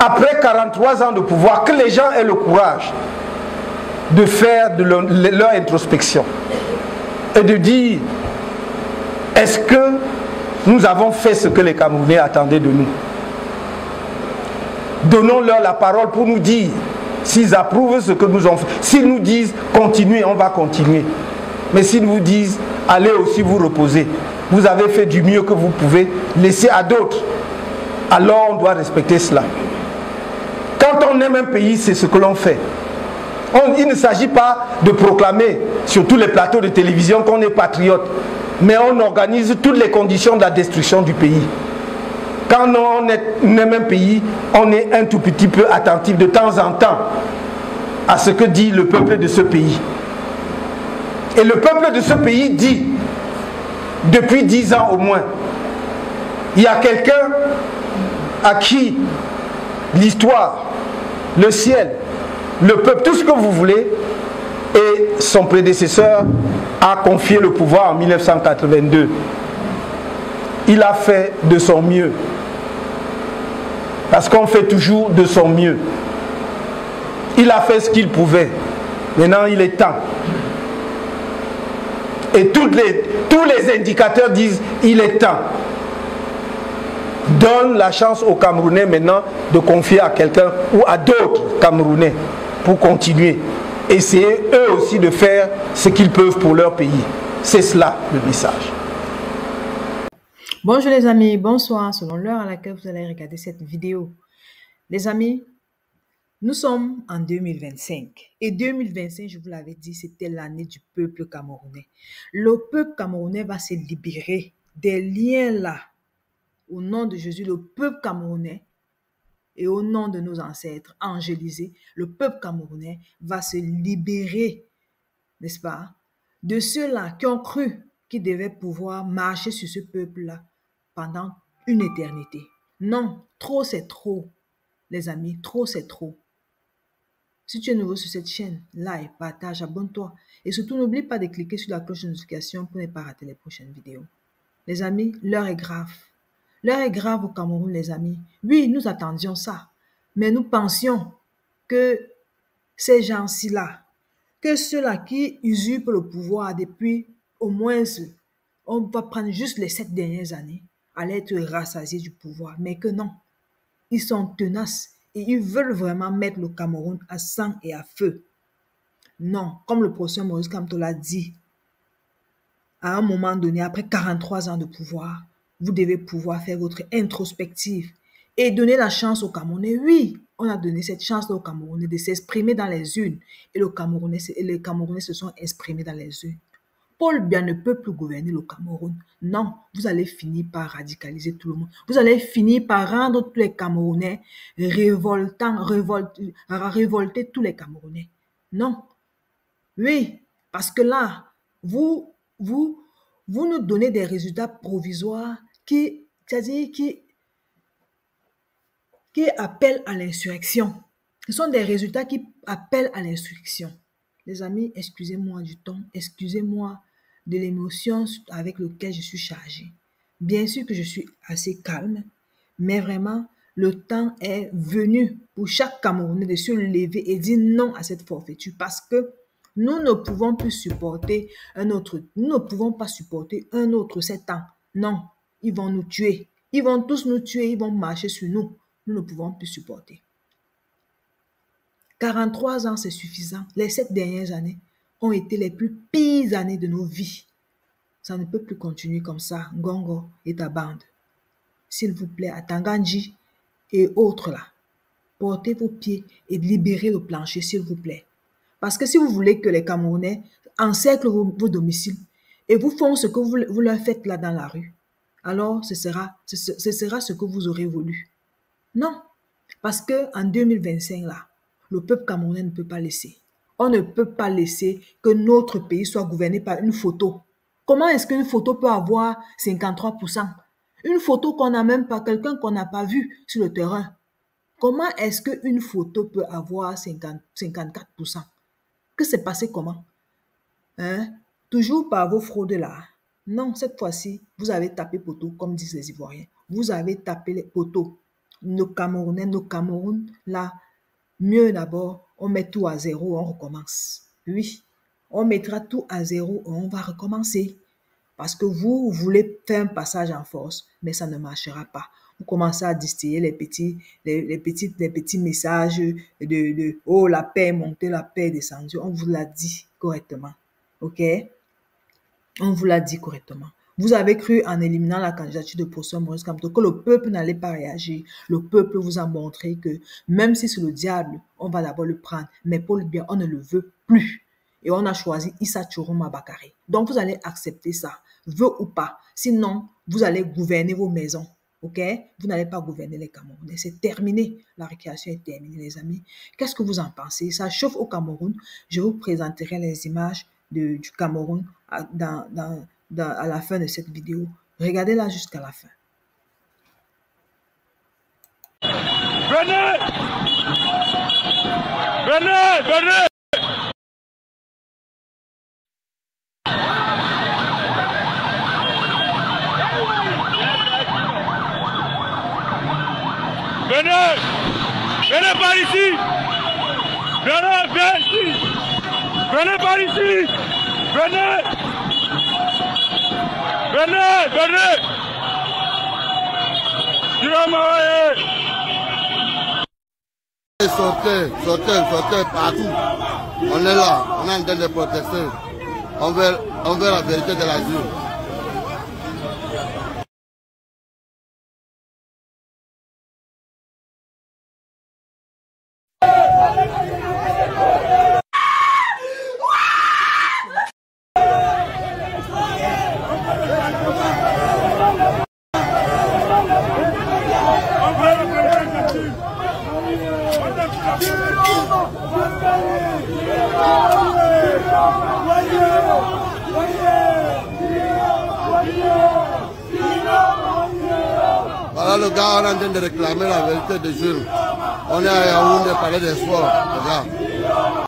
après 43 ans de pouvoir, que les gens aient le courage de faire de leur introspection et de dire, est-ce que nous avons fait ce que les Camerounais attendaient de nous? Donnons-leur la parole pour nous dire s'ils approuvent ce que nous avons fait. S'ils nous disent continuez, on va continuer. Mais s'ils nous disent allez aussi vous reposer, vous avez fait du mieux que vous pouvez, laissez à d'autres, alors on doit respecter cela. Quand on aime un pays, c'est ce que l'on fait. Il ne s'agit pas de proclamer sur tous les plateaux de télévision qu'on est patriote, mais on organise toutes les conditions de la destruction du pays. Quand on aime un pays, on est un tout petit peu attentif de temps en temps à ce que dit le peuple de ce pays. Et le peuple de ce pays dit, depuis 10 ans au moins, il y a quelqu'un à qui l'histoire, le ciel, le peuple, tout ce que vous voulez, et son prédécesseur a confié le pouvoir en 1982. Il a fait de son mieux. Parce qu'on fait toujours de son mieux. Il a fait ce qu'il pouvait. Maintenant, il est temps. Et tous les indicateurs disent il est temps. Donne la chance aux Camerounais maintenant de confier à quelqu'un ou à d'autres Camerounais pour continuer. Essayer eux aussi de faire ce qu'ils peuvent pour leur pays. C'est cela le message. Bonjour les amis, bonsoir, selon l'heure à laquelle vous allez regarder cette vidéo. Les amis, nous sommes en 2025 et 2025, je vous l'avais dit, c'était l'année du peuple camerounais. Le peuple camerounais va se libérer des liens là. Au nom de Jésus, le peuple camerounais et au nom de nos ancêtres angélisés, le peuple camerounais va se libérer, n'est-ce pas, de ceux-là qui ont cru qu'ils devaient pouvoir marcher sur ce peuple-là pendant une éternité. Non, trop c'est trop, les amis, trop c'est trop. Si tu es nouveau sur cette chaîne, like, partage, abonne-toi. Et surtout, n'oublie pas de cliquer sur la cloche de notification pour ne pas rater les prochaines vidéos. Les amis, l'heure est grave. L'heure est grave au Cameroun, les amis. Oui, nous attendions ça. Mais nous pensions que ces gens-ci-là, que ceux-là qui usurpent le pouvoir depuis au moins, on va prendre juste les 7 dernières années, allaient être rassasiés du pouvoir. Mais que non. Ils sont tenaces et ils veulent vraiment mettre le Cameroun à sang et à feu. Non, comme le professeur Maurice Kamto l'a dit, à un moment donné, après 43 ans de pouvoir, vous devez pouvoir faire votre introspective et donner la chance aux Camerounais. Oui, on a donné cette chance aux Camerounais de s'exprimer dans les urnes et les Camerounais se sont exprimés dans les urnes. Paul Biya ne peut plus gouverner le Cameroun. Non, vous allez finir par radicaliser tout le monde. Vous allez finir par rendre tous les Camerounais révolter tous les Camerounais. Non. Oui, parce que là, vous nous donnez des résultats provisoires qui appellent à l'insurrection. Ce sont des résultats qui appellent à l'insurrection. Les amis, excusez-moi du temps, excusez-moi de l'émotion avec laquelle je suis chargée. Bien sûr que je suis assez calme, mais vraiment, le temps est venu pour chaque Camerounais de se lever et dire non à cette forfaiture parce que nous ne pouvons plus supporter nous ne pouvons pas supporter un autre 7 ans. Non, ils vont nous tuer. Ils vont tous nous tuer, ils vont marcher sur nous. Nous ne pouvons plus supporter. 43 ans, c'est suffisant. Les 7 dernières années ont été les plus pires années de nos vies. Ça ne peut plus continuer comme ça, Ngongo et ta bande. S'il vous plaît, à Tangandji et autres là, portez vos pieds et libérez le plancher, s'il vous plaît. Parce que si vous voulez que les Camerounais encerclent vos domiciles et vous font ce que vous leur faites là dans la rue, alors ce sera ce que vous aurez voulu. Non, parce qu'en 2025 là, le peuple camerounais ne peut pas laisser. On ne peut pas laisser que notre pays soit gouverné par une photo. Comment est-ce qu'une photo peut avoir 53%? Une photo qu'on n'a même pas, quelqu'un qu'on n'a pas vu sur le terrain. Comment est-ce qu'une photo peut avoir 54%? Que c'est passé comment? Toujours par vos fraudes là. Non, cette fois-ci, vous avez tapé poteau, comme disent les Ivoiriens. Vous avez tapé les poteaux. nos Camerounais, nos Cameroun, là, mieux d'abord, on met tout à zéro, on recommence. Oui, on mettra tout à zéro et on va recommencer. Parce que vous voulez faire un passage en force, mais ça ne marchera pas. Vous commencez à distiller les petits messages de oh, la paix est montée, la paix est descendue. On vous l'a dit correctement. OK? On vous l'a dit correctement. Vous avez cru en éliminant la candidature de Prosper Maurice Kamto que le peuple n'allait pas réagir. Le peuple vous a montré que même si c'est le diable, on va d'abord le prendre. Mais pour le bien, on ne le veut plus. Et on a choisi Issa Choroma Bakare. Donc, vous allez accepter ça, veut ou pas. Sinon, vous allez gouverner vos maisons. OK? Vous n'allez pas gouverner les Camerounais. C'est terminé. La récréation est terminée, les amis. Qu'est-ce que vous en pensez? Ça chauffe au Cameroun. Je vous présenterai les images du Cameroun à la fin de cette vidéo. Regardez-la jusqu'à la fin. Venez! Venez! Venez! Venez! Venez par ici! Venez, viens ici! Venez par ici! Venez! Venez! Venez! Sortez partout. On est là, on est en train de protester. On veut la vérité de l'asile. Voilà le gars, on est en train de réclamer la vérité des jeunes. On est à Yaoundé, palais des sports, regarde.